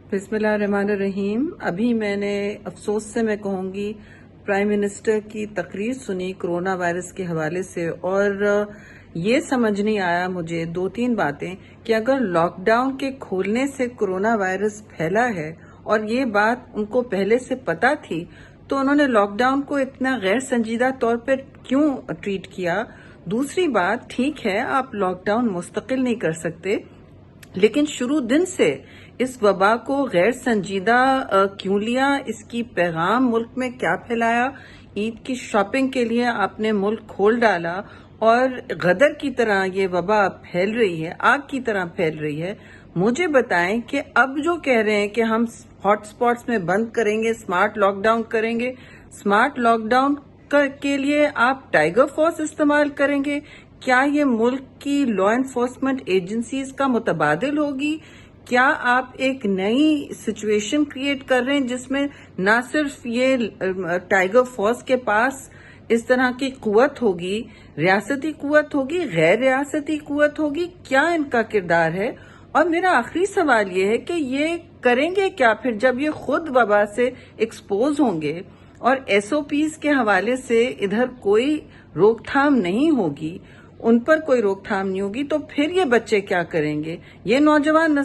बिस्मिल्लाहिर्रहमानिर्रहीम। अभी मैंने अफसोस से मैं कहूँगी प्राइम मिनिस्टर की तकरीर सुनी कोरोना वायरस के हवाले से, और ये समझ नहीं आया मुझे दो तीन बातें कि अगर लॉकडाउन के खोलने से कोरोना वायरस फैला है और ये बात उनको पहले से पता थी, तो उन्होंने लॉकडाउन को इतना गैर संजीदा तौर पर क्यों ट्रीट किया। दूसरी बात, ठीक है आप लॉकडाउन मुस्तकिल नहीं कर सकते, लेकिन शुरू दिन से इस वबा को गैर संजीदा क्यों लिया, इसकी पैगाम मुल्क में क्या फैलाया। ईद की शॉपिंग के लिए आपने मुल्क खोल डाला और गदर की तरह ये वबा फैल रही है, आग की तरह फैल रही है। मुझे बताएं कि अब जो कह रहे हैं कि हम हॉटस्पॉट्स में बंद करेंगे, स्मार्ट लॉकडाउन करेंगे, स्मार्ट लॉकडाउन के लिए आप टाइगर फोर्स इस्तेमाल करेंगे? क्या ये मुल्क की लॉ एनफोर्समेंट एजेंसीज का मुतबादिल होगी? क्या आप एक नई सिचुएशन क्रिएट कर रहे हैं जिसमें ना सिर्फ ये टाइगर फोर्स के पास इस तरह की कुव्वत होगी, रियासती कुव्वत होगी, गैर रियासती कुव्वत होगी? क्या इनका किरदार है? और मेरा आखिरी सवाल ये है कि ये करेंगे क्या फिर जब ये खुद वबा से एक्सपोज होंगे और एसओपीज के हवाले से इधर कोई रोकथाम नहीं होगी, उन पर कोई रोकथाम नहीं होगी, तो फिर ये बच्चे क्या करेंगे? ये नौजवान नस्ल